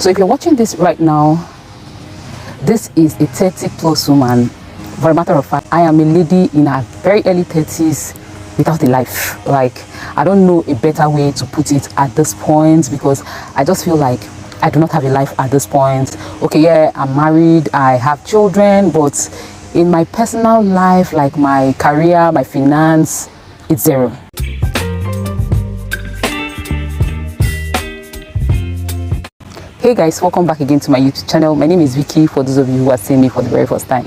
So if you're watching this right now, this is a 30 plus woman. For a matter of fact, I am a lady in her very early 30s without a life. Like, I don't know a better way to put it at this point, because I just feel like I do not have a life at this point. Okay, yeah, I'm married, I have children, but in my personal life, like my career, my finance, it's zero. Hey guys, welcome back again to my YouTube channel. My name is Vicky. For those of you who are seeing me for the very first time,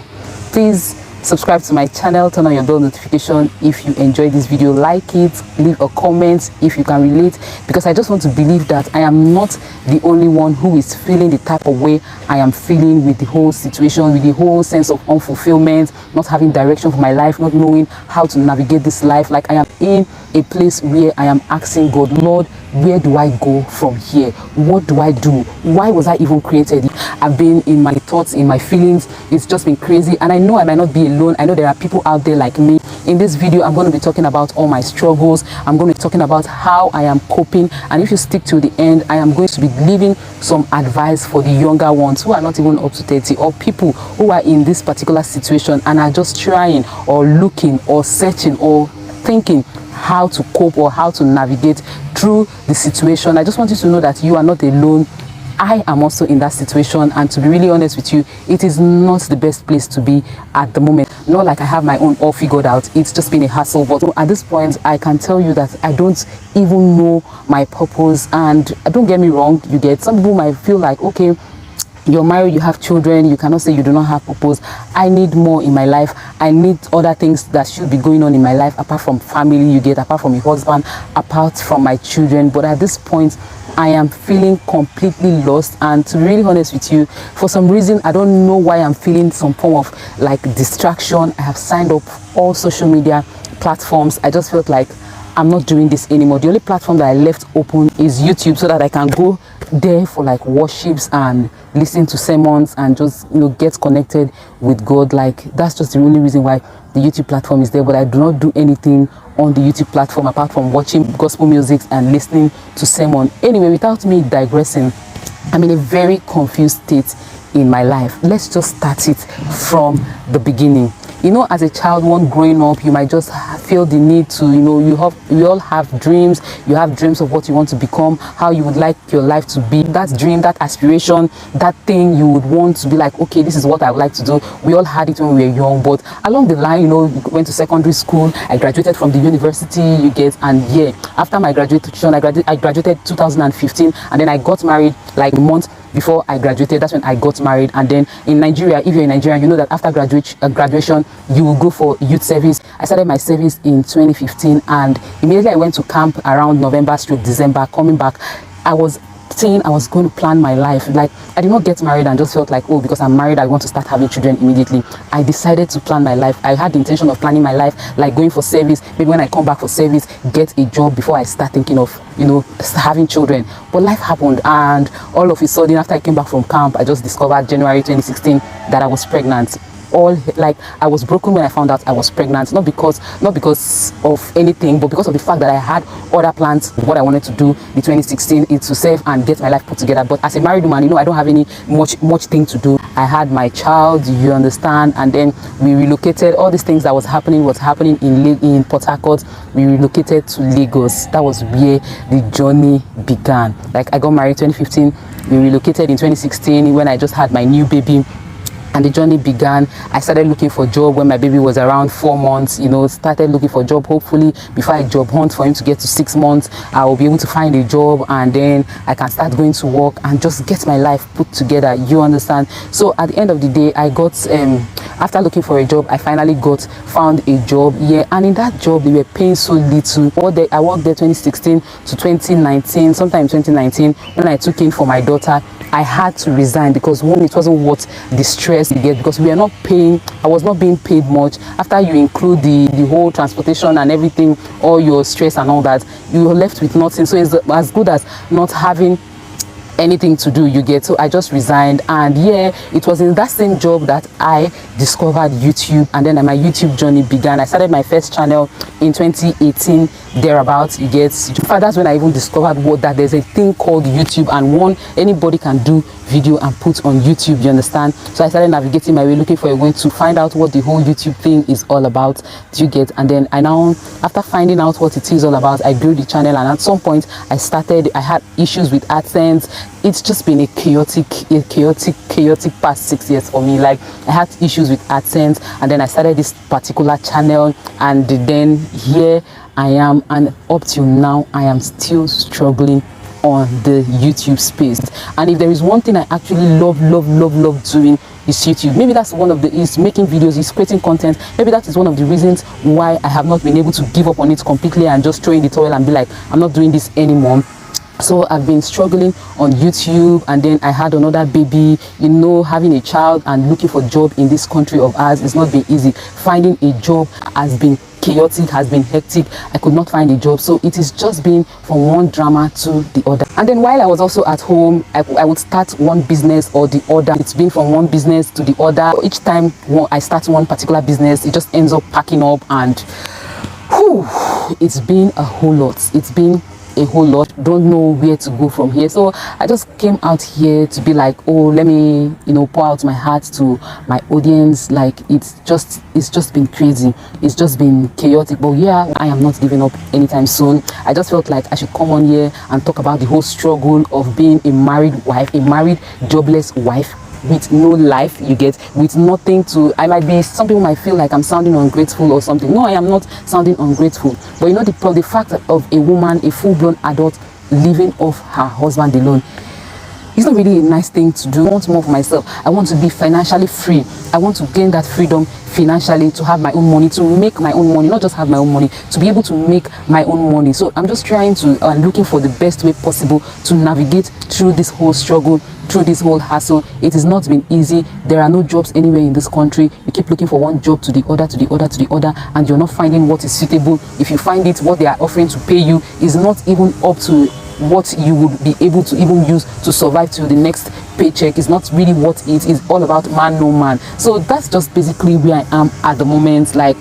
please subscribe to my channel, turn on your bell notification if you enjoyed this video, like it, leave a comment if you can relate, because I just want to believe that I am not the only one who is feeling the type of way I am feeling with the whole situation, with the whole sense of unfulfillment, not having direction for my life, not knowing how to navigate this life. Like, I am in a place where I am asking God, Lord, where do I go from here? What do I do? Why was I even created? I've been in my thoughts, in my feelings. It's just been crazy, and I know I might not be alone. I know there are people out there like me. In this video, I'm going to be talking about all my struggles. I'm going to be talking about how I am coping, and if you stick to the end, I am going to be giving some advice for the younger ones who are not even up to 30, or people who are in this particular situation and are just trying or looking or searching or thinking how to cope or how to navigate through the situation. I just want you to know that you are not alone. I am also in that situation, and to be really honest with you, it is not the best place to be at the moment. Not like I have my own all figured out. It's just been a hassle, but at this point I can tell you that I don't even know my purpose. And don't get me wrong, you get, some people might feel like, okay, you're married, you have children, you cannot say you do not have purpose. I need more in my life. I need other things that should be going on in my life apart from family, you get, apart from your husband, apart from my children. But at this point, I am feeling completely lost. And to be really honest with you, for some reason, I don't know why I'm feeling some form of like distraction. I have signed up all social media platforms. I just felt like I'm not doing this anymore. The only platform that I left open is YouTube, so that I can go there for like worships and listen to sermons and just, you know, get connected with God. Like, that's just the only reason why the YouTube platform is there. But I do not do anything on the YouTube platform apart from watching gospel music and listening to sermon. Anyway, without me digressing, I'm in a very confused state in my life. Let's just start it from the beginning. You know, as a child, one growing up, you might just feel the need to, you know, we all have dreams. You have dreams of what you want to become, how you would like your life to be. That dream, that aspiration, that thing you would want to be like, okay, this is what I would like to do. We all had it when we were young, but along the line, you know, we went to secondary school. I graduated from the university, you get, and yeah, after my graduation, I graduated 2015, and then I got married like a month before I graduated. That's when I got married. And then in Nigeria, if you're in Nigeria, you know that after graduation, you will go for youth service. I started my service in 2015, and immediately I went to camp around November/December. Coming back, I was saying I was going to plan my life. Like, I did not get married and just felt like, oh, because I'm married, I want to start having children immediately. I decided to plan my life. I had the intention of planning my life, like going for service. Maybe when I come back for service, get a job before I start thinking of, you know, having children. But life happened, and all of a sudden, after I came back from camp, I just discovered January 2016 that I was pregnant. Like, I was broken when I found out I was pregnant, not because of anything, but because of the fact that I had other plans. What I wanted to do in 2016 is to save and get my life put together. But as a married woman, you know, I don't have any much thing to do. I had my child, you understand, and then we relocated. All these things that was happening in Port Harcourt. We relocated to Lagos. That was where the journey began. Like, I got married 2015. We relocated in 2016 when I just had my new baby, and the journey began. I started looking for a job when my baby was around 4 months, you know, started looking for a job. Hopefully, before I job hunt for him to get to 6 months, I will be able to find a job, and then I can start going to work and just get my life put together, you understand. So at the end of the day, I got, after looking for a job, I finally found a job, yeah, and in that job, they were paying so little. I worked there 2016 to 2019, sometime 2019, when I took in for my daughter. I had to resign because, one, it wasn't worth the stress you get, because we are not paying, I was not being paid much. After you include the whole transportation and everything, all your stress and all that, you are left with nothing. So it's as good as not having anything to do, you get. So I just resigned, and yeah, it was in that same job that I discovered YouTube, and then my YouTube journey began. I started my first channel in 2018 thereabouts, you get. That's when I even discovered that there's a thing called YouTube, and anybody can do video and put on YouTube, you understand. So I started navigating my way, looking for a way to find out what the whole YouTube thing is all about, do you get. And then after finding out what it is all about, I grew the channel, and at some point I had issues with AdSense. It's just been a chaotic past 6 years for me. Like, I had issues with AdSense, and then I started this particular channel, and then here I am, and up till now I am still struggling on the YouTube space. And if there is one thing I actually love doing, is YouTube. Maybe that's one of is making videos, is creating content. Maybe that is one of the reasons why I have not been able to give up on it completely and just throw in the towel and be like, I'm not doing this anymore. So I've been struggling on YouTube, and then I had another baby. You know, having a child and looking for a job in this country of ours is not been easy. Finding a job has been chaotic, has been hectic. I could not find a job, so it is just been from one drama to the other. And then while I was also at home, I would start one business or the other. It's been from one business to the other. Each time I start one particular business, it just ends up packing up, and it's been a whole lot. It's been a whole lot. Don't know where to go from here. So I just came out here to be like, oh, let me, pour out my heart to my audience. Like, it's just been crazy. It's just been chaotic. But yeah, I am not giving up anytime soon. I just felt like I should come on here and talk about the whole struggle of being a married wife, a married jobless wife, with no life, you get, with nothing to. Some people might feel like I'm sounding ungrateful or something. No, I am not sounding ungrateful. But the fact of a woman, a full-blown adult, living off her husband alone, it's not really a nice thing to do. I want more for myself. I want to be financially free. I want to gain that freedom financially, to have my own money, to make my own money, not just have my own money, to be able to make my own money. So I'm just trying to looking for the best way possible to navigate through this whole struggle, through this whole hassle. It has not been easy. There are no jobs anywhere in this country. You keep looking for one job to the other, and you're not finding what is suitable. If you find it, what they are offering to pay you is not even up to what you would be able to even use to survive till the next paycheck. Is not really what it is. All about man, no man. So that's just basically where I am at the moment. Like,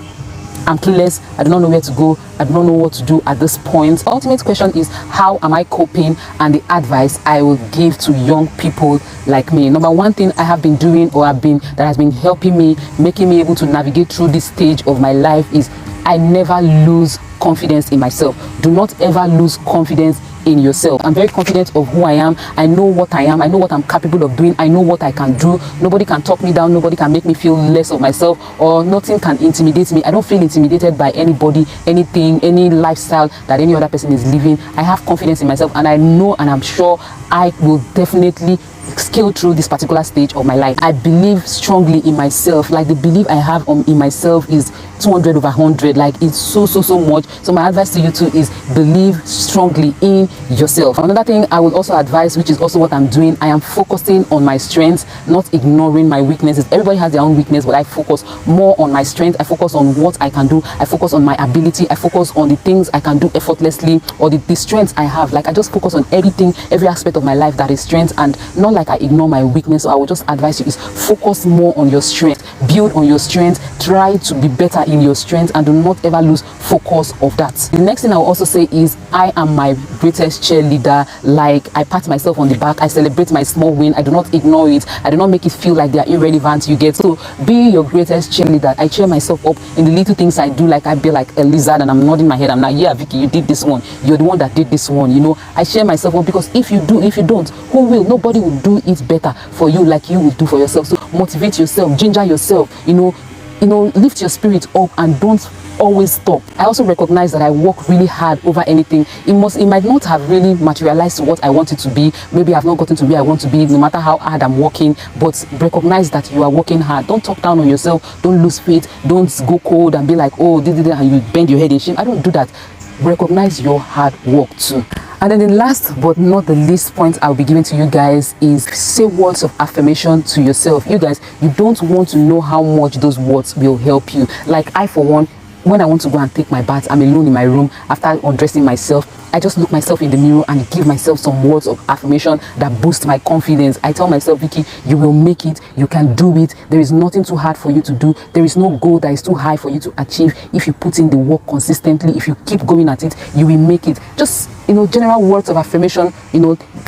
I'm clueless. I do not know where to go. I do not know what to do at this point. The ultimate question is, how am I coping? And the advice I will give to young people like me. Number one thing I have been doing, that has been helping me, making me able to navigate through this stage of my life, is I never lose confidence in myself. Do not ever lose confidence in yourself. I'm very confident of who I am. I know what I am. I know what I'm capable of doing. I know what I can do. Nobody can talk me down. Nobody can make me feel less of myself, or nothing can intimidate me. I don't feel intimidated by anybody, anything, any lifestyle that any other person is living. I have confidence in myself, and I know, and I'm sure I will definitely scale through this particular stage of my life. I believe strongly in myself. Like, the belief I have in myself is 200 over 100. Like, it's so much. So my advice to you too is believe strongly in yourself. Another thing I would also advise, which is also what I'm doing, I am focusing on my strengths, not ignoring my weaknesses. Everybody has their own weakness, but I focus more on my strength. I focus on what I can do. I focus on my ability. I focus on the things I can do effortlessly, or the strengths I have. Like, I just focus on everything, every aspect of my life that is strength, and not like I ignore my weakness. So I would just advise you is focus more on your strength, build on your strength, try to be better in your strength, and do not ever lose focus of that. The next thing I will also say is, I am my greatest cheerleader. Like, I pat myself on the back. I celebrate my small win. I do not ignore it. I do not make it feel like they are irrelevant, you get. So be your greatest cheerleader. I cheer myself up in the little things I do. Like, I be like a lizard and I'm nodding my head. I'm like, yeah, Vicky, you did this one. You're the one that did this one. I cheer myself up, because if you don't, who will? Nobody will do it better for you like you will do for yourself. So motivate yourself, ginger yourself, lift your spirit up, and don't always stop. I also recognize that I work really hard over anything. It might not have really materialized to what I want it to be. Maybe I've not gotten to where I want to be, no matter how hard I'm working. But recognize that you are working hard. Don't talk down on yourself. Don't lose faith. Don't go cold and be like, oh, and you bend your head in shame. I don't do that. Recognize your hard work too. And then the last but not the least point I'll be giving to you guys is, say words of affirmation to yourself. You guys, you don't want to know how much those words will help you. Like, I for one When I want to go and take my bath, I'm alone in my room after undressing myself. I just look myself in the mirror and give myself some words of affirmation that boost my confidence. I tell myself, Vicky, you will make it. You can do it. There is nothing too hard for you to do. There is no goal that is too high for you to achieve. If you put in the work consistently, if you keep going at it, you will make it. Just, general words of affirmation,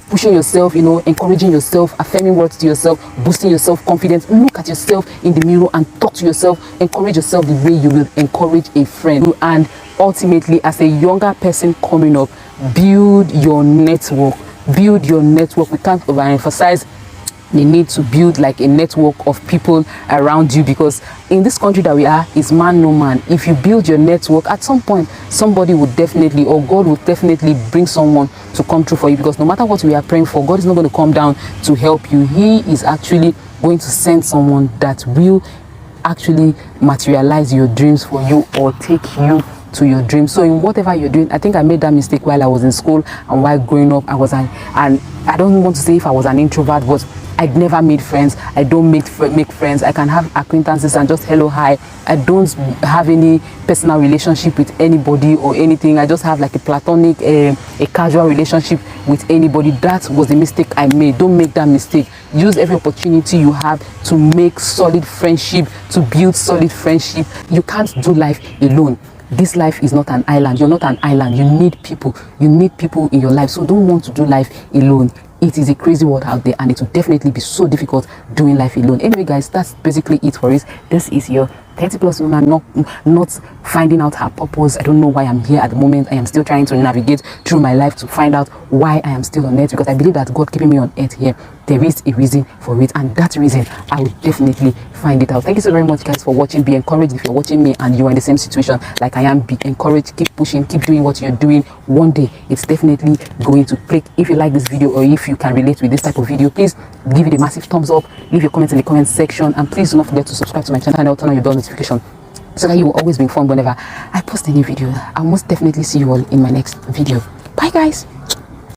pushing yourself, encouraging yourself, affirming words to yourself, boosting your self-confidence. Look at yourself in the mirror and talk to yourself. Encourage yourself the way you will encourage a friend. And ultimately, as a younger person coming up, build your network. Build your network. We can't overemphasize the need to build like a network of people around you, because in this country that we are, is man no man. If you build your network, at some point somebody would definitely, or God will definitely bring someone to come through for you, because no matter what we are praying for, God is not going to come down to help you. He is actually going to send someone that will actually materialize your dreams for you or take you to your dreams. So in whatever you're doing, I think I made that mistake while I was in school and while growing up. And I don't want to say if I was an introvert, but I'd never made friends. I don't make friends. I can have acquaintances and just hello, hi. I don't have any personal relationship with anybody or anything. I just have like a platonic, a casual relationship with anybody. That was the mistake I made. Don't make that mistake. Use every opportunity you have to make solid friendship, to build solid friendship. You can't do life alone. This life is not an island. You're not an island. You need people. You need people in your life. So don't want to do life alone. It is a crazy world out there, and it will definitely be so difficult doing life alone. Anyway, guys, that's basically it for us. This is your 30+ woman not finding out her purpose. I don't know why I'm here at the moment. I am still trying to navigate through my life to find out why I am still on earth, because I believe that God keeping me on earth here, there is a reason for it, and that reason I will definitely find it out. Thank you so very much, guys, for watching. Be encouraged if you're watching me and you are in the same situation like I am. Be encouraged, keep pushing, keep doing what you're doing. One day it's definitely going to click. If you like this video, or if you can relate with this type of video, please give it a massive thumbs up, leave your comments in the comment section, and please do not forget to subscribe to my channel, turn on your bell notification so that you will always be informed whenever I post a new video. I'll most definitely see you all in my next video. Bye, guys.